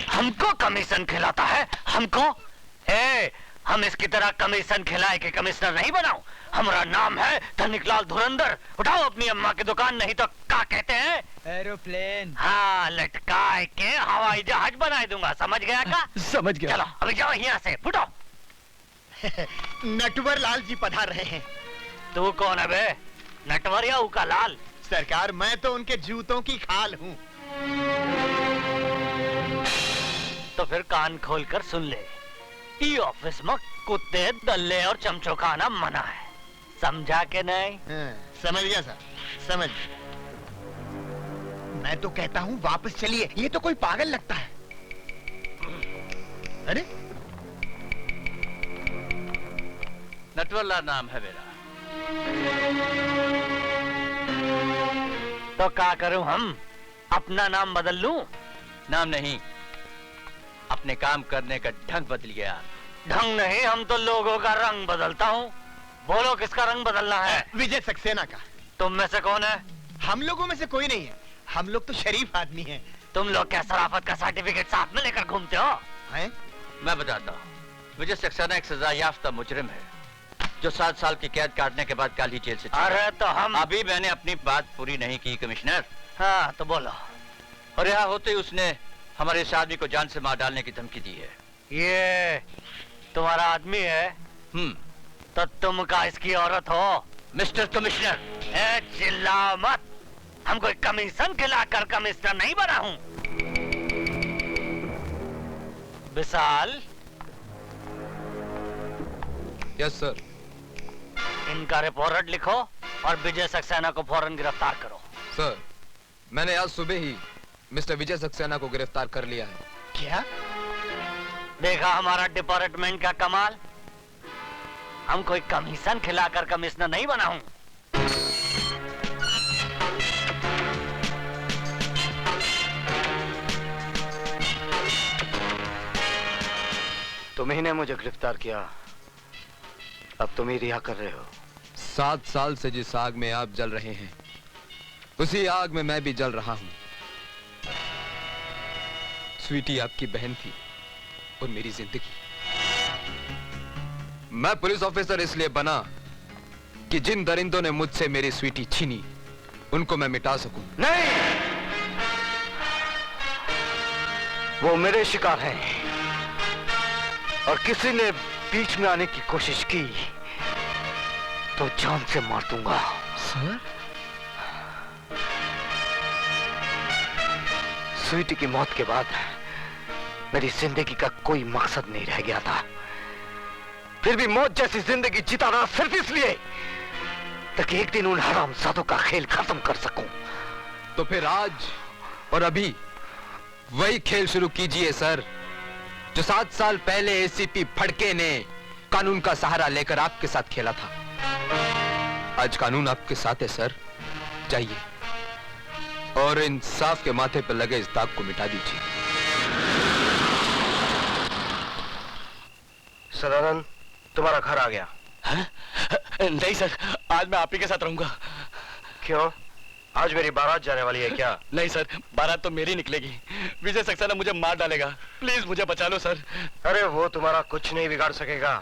हमको कमीशन खिलाता है, हमको? हम इसकी तरह कमीशन खिलाए के कमिश्नर नहीं बनाऊं। हमारा नाम है धनिकलाल धुरंधर। उठाओ अपनी अम्मा की दुकान, नहीं तो क्या कहते हैं? एरोप्लेन। हाँ, लटकाए के हवाई जहाज बना दूंगा, समझ गया का? समझ गया। चलो अभी जाओ यहाँ से, फुटो। नटवर लाल जी पधार रहे हैं। तू कौन है बे? नटवर या उका लाल? सरकार, मैं तो उनके जूतों की खाल हूँ। तो फिर कान खोलकर सुन ले, ई ऑफिस में कुत्ते, दल्ले और चमचों का आना मना है, समझा के नहीं? समझ गया सर, समझ गया। मैं तो कहता हूँ वापस चलिए, ये तो कोई पागल लगता है। अरे नटवरलाल नाम है मेरा। तो क्या करूं हम? अपना नाम बदल लूं? नाम नहीं, अपने काम करने का ढंग बदल गया। ढंग नहीं, हम तो लोगों का रंग बदलता हूँ। बोलो किसका रंग बदलना है? विजय सक्सेना का। तुम में से कौन है? हम लोगों में से कोई नहीं है, हम लोग तो शरीफ आदमी हैं। तुम लोग क्या शराफत का सर्टिफिकेट साथ में लेकर घूमते हो? हैं? मैं बताता हूँ, विजय सक्सेना एक सजा याफ्ता मुजरिम है जो 7 साल की कैद काटने के बाद कल ही जेल से छूटा। अरे तो हम अभी मैंने अपनी बात पूरी नहीं की कमिश्नर। हाँ तो बोलो। और यहाँ होते ही उसने हमारे इस आदमी को जान से मार डालने की धमकी दी है। ये तुम्हारा आदमी है? तो तुम का इसकी औरत हो? मिस्टर कमिश्नर, चिल्लाओ मत, हम कोई कमीशन खिलाकर कमिश्नर नहीं बना हूँ। विशाल। Yes sir. इनका रिपोर्ट लिखो और विजय सक्सेना को फौरन गिरफ्तार करो। सर, मैंने आज सुबह ही मिस्टर विजय सक्सेना को गिरफ्तार कर लिया है। क्या? देखा हमारा डिपार्टमेंट का कमाल? हम कोई कमीशन खिलाकर कमिश्नर नहीं बना हूं। तुम्ही ने मुझे गिरफ्तार किया, अब तुम ही रिहा कर रहे हो। 7 साल से जिस आग में आप जल रहे हैं, उसी आग में मैं भी जल रहा हूं। स्वीटी आपकी बहन थी और मेरी जिंदगी। मैं पुलिस ऑफिसर इसलिए बना कि जिन दरिंदों ने मुझसे मेरी स्वीटी छीनी, उनको मैं मिटा सकूं। नहीं, वो मेरे शिकार हैं और किसी ने बीच में आने की कोशिश की तो जान से मार दूंगा। सर? स्वीटी की मौत के बाद मेरी जिंदगी का कोई मकसद नहीं रह गया था। फिर भी मौत जैसी जिंदगी जीता रहा सिर्फ इसलिए ताकि एक दिन उन हरामजादों का खेल खत्म कर सकूं। तो फिर आज और अभी वही खेल शुरू कीजिए सर, जो 7 साल पहले एसीपी फड़के ने कानून का सहारा लेकर आपके साथ खेला था। आज कानून आपके साथ है सर, जाइए और इंसाफ के माथे पर लगे इस दाग को मिटा दीजिए। सदानंद, तुम्हारा घर आ गया। नहीं सर, आज मैं आप ही के साथ रहूंगा। क्यों? आज मेरी बारात जाने वाली है क्या? नहीं सर, बारात तो मेरी निकलेगी। विजय सक्सेना मुझे मार डालेगा, प्लीज मुझे बचा लो सर। अरे वो तुम्हारा कुछ नहीं बिगाड़ सकेगा,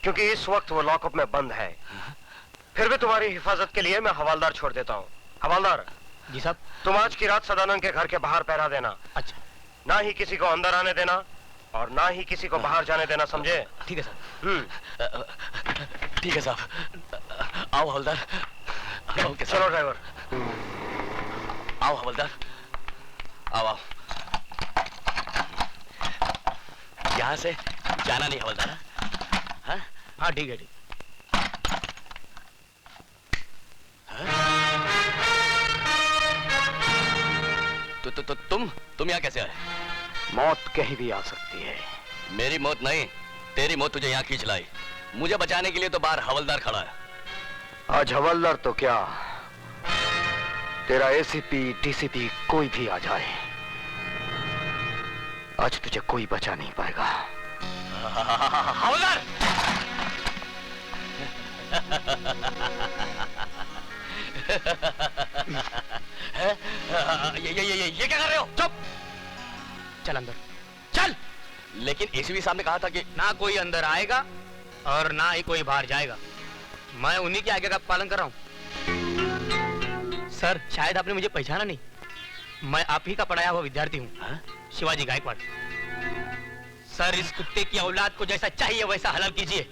क्योंकि इस वक्त वो लॉकअप में बंद है। फिर भी तुम्हारी हिफाजत के लिए मैं हवालदार छोड़ देता हूँ। हवालदार। जी साहब। तुम आज की रात सदानंद के घर के बाहर पहरा देना। अच्छा। ना ही किसी को अंदर आने देना और ना ही किसी को बाहर जाने देना, समझे? ठीक है सर। ठीक है साहब। आओ हवलदार। चलो ड्राइवर। आओ हवलदार, आओ आओ। यहाँ से जाना नहीं हवलदार। हाँ हाँ ठीक है, ठीक। तो तुम यहाँ कैसे आए? मौत कहीं भी आ सकती है। मेरी मौत नहीं, तेरी मौत तुझे यहाँ खींच लाई। मुझे बचाने के लिए तो बाहर हवलदार खड़ा है। आज हवलदार तो क्या, तेरा एसीपी, डीसीपी कोई भी आ जाए, आज तुझे कोई बचा नहीं पाएगा। हवलदार! ये क्या कर रहे हो? चुप! चल अंदर चल। लेकिन एसीपी साहब ने कहा था कि ना कोई अंदर आएगा और ना ही कोई बाहर जाएगा। मैं उन्हीं के आगे का पालन कर रहा हूँ। सर शायद आपने मुझे पहचाना नहीं, मैं आप ही का पढ़ाया हुआ विद्यार्थी हूँ, शिवाजी गायकवाड़। सर इस कुत्ते की औलाद को जैसा चाहिए वैसा हलाल कीजिए,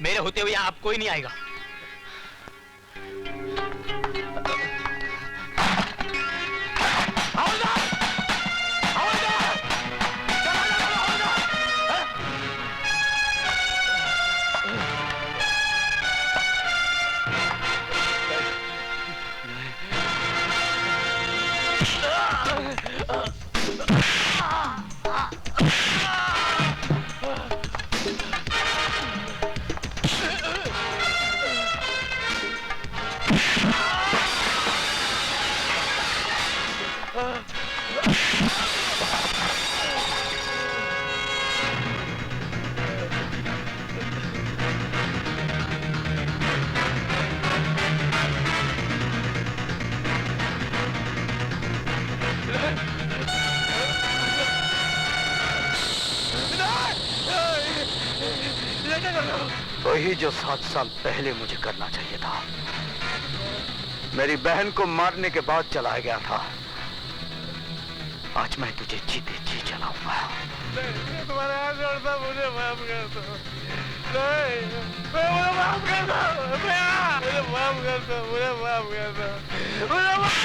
मेरे होते हुए यहाँ आप कोई नहीं आएगा। वही जो 7 साल पहले मुझे करना चाहिए था। मेरी बहन को मारने के बाद चला गया था। आज मैं तुझे जीते जी चलाऊंगा। तुम्हारे हाथ जोड़ता, मुझे माफ कर दो। नहीं, मुझे माफ कर दो। मुझे माफ कर दो। मुझे माफ कर दो। मुझे माफ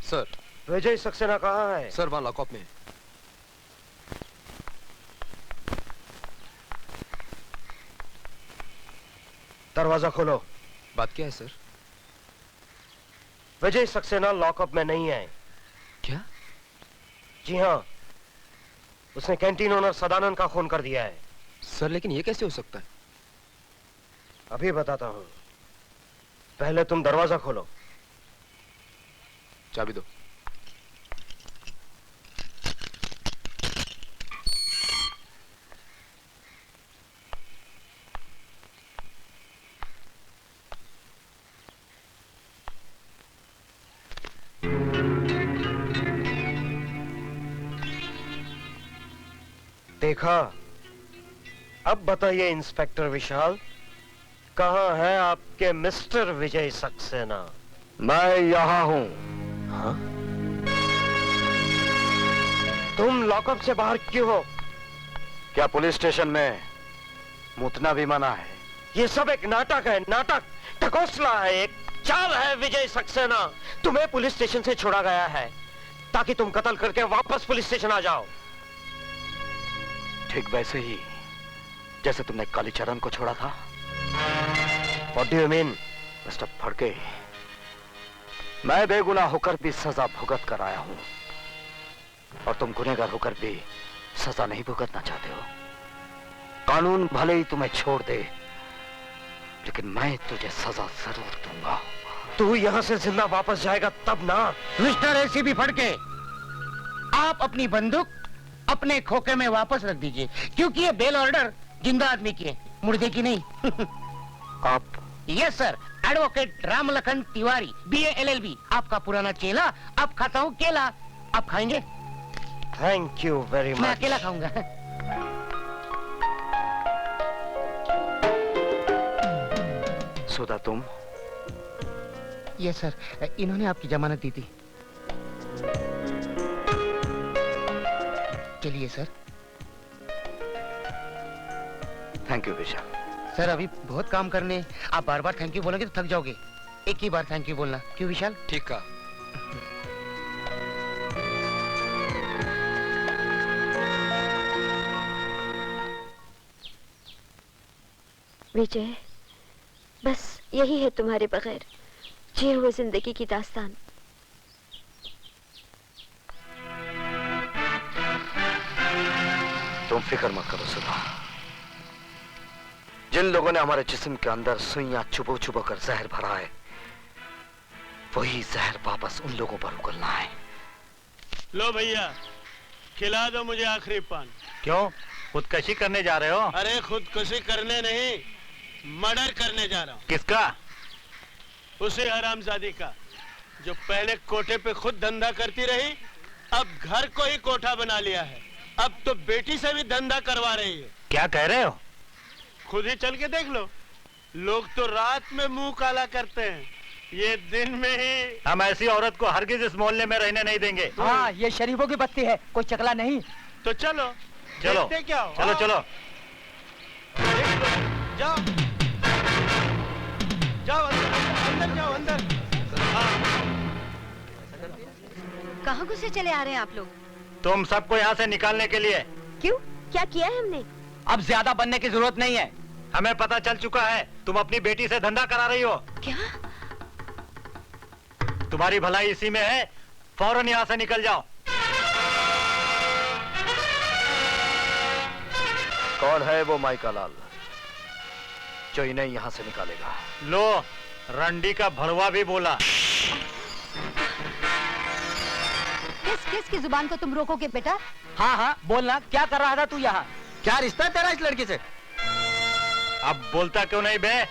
सर विजय सक्सेना कहाँ है? सर वहाँ लॉकअप में। दरवाजा खोलो। बात क्या है सर? विजय सक्सेना लॉकअप में नहीं है। क्या? जी हाँ, उसने कैंटीन ओनर सदानंद का खून कर दिया है। सर लेकिन ये कैसे हो सकता है? अभी बताता हूँ, पहले तुम दरवाजा खोलो। चाबी दो। देखा? अब बताइए इंस्पेक्टर विशाल, कहाँ है आपके मिस्टर विजय सक्सेना? मैं यहाँ हूँ। हाँ? तुम लॉकअप से बाहर क्यों हो? क्या पुलिस स्टेशन में मुतना भी मना है? ये सब एक नाटक है, नाटक, ढकोसला है, एक चाल है विजय सक्सेना। तुम्हें पुलिस स्टेशन से छोड़ा गया है ताकि तुम कत्ल करके वापस पुलिस स्टेशन आ जाओ। ठीक वैसे ही जैसे तुमने कालीचरण को छोड़ा था। What do you mean? Mister Phadke, मैं बेगुनाह होकर भी सजा भुगत कर आया हूं और तुम गुनहगार होकर भी सजा नहीं भुगतना चाहते हो। कानून भले ही तुम्हें छोड़ दे, लेकिन मैं तुझे सजा जरूर दूंगा। तू यहाँ से जिंदा वापस जाएगा तब ना। मिस्टर एसीपी फड़के, आप अपनी बंदूक अपने खोखे में वापस रख दीजिए, क्योंकि ये बेल ऑर्डर जिंदा आदमी की है, मुर्दे की नहीं। आप? Yes sir, advocate Ramlakhan Tiwari, BA LLB, आपका पुराना चेला। आप खाता हूँ केला, आप खाएंगे? थैंक यू वेरी मैं मच। अकेला खाऊंगा। सुधा तुम? यस सर, इन्होंने आपकी जमानत दी थी। चलिए sir. Thank you Vishal. Sir अभी बहुत काम करने, आप बार बार थैंक यू बोलोगे तो थक जाओगे। एक ही बार थैंक यू बोलना, क्यों विशाल? ठीक कहा। विजय, बस यही है तुम्हारे बगैर जिए हुए जिंदगी की दास्तान। तुम फिक्र मत करो सुधा। जिन लोगों ने हमारे जिस्म के अंदर सुइयां छुपो छुपो कर जहर भरा है, वही जहर वापस उन लोगों पर उगलना है। लो भैया, खिला दो मुझे आखिरी पान। क्यों, खुदकशी करने जा रहे हो? अरे खुदकुशी करने नहीं, मर्डर करने जा रहा हूँ। किसका? उसी हरामजादी का जो पहले कोठे पे खुद धंधा करती रही, अब घर को ही कोठा बना लिया है। अब तो बेटी से भी धंधा करवा रही है। क्या कह रहे हो? खुद ही चल के देख लो। लोग तो रात में मुंह काला करते हैं, ये दिन में ही। हम ऐसी औरत को हरगिज इस मोहल्ले में रहने नहीं देंगे। हाँ, ये शरीफों की बस्ती है, कोई चकला नहीं। तो चलो चलो देखते क्या हो। चलो चलो जाओ जाओ, अंदर जाओ, अंदर। कहाँ घुसे चले आ रहे हैं आप लोग? तुम सबको यहाँ से निकालने के लिए। क्यों, क्या किया है हमने? अब ज्यादा बनने की जरूरत नहीं है। हमें पता चल चुका है तुम अपनी बेटी से धंधा करा रही हो। क्या? तुम्हारी भलाई इसी में है, फौरन यहाँ से निकल जाओ। कौन है वो माइका लाल जो इन्हें यहाँ से निकालेगा? लो, रंडी का भड़वा भी बोला। किस की जुबान को तुम रोकोगे बेटा? हाँ हाँ, बोलना, क्या कर रहा था तू यहाँ? क्या रिश्ता है तेरा इस लड़की से? अब बोलता क्यों नहीं बे?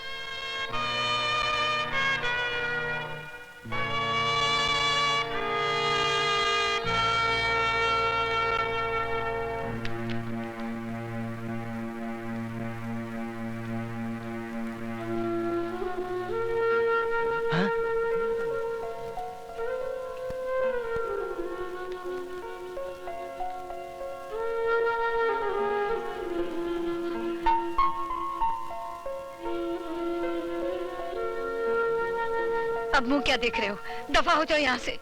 अब मुंह क्या देख रहे हो? दफा हो जाओ यहाँ से।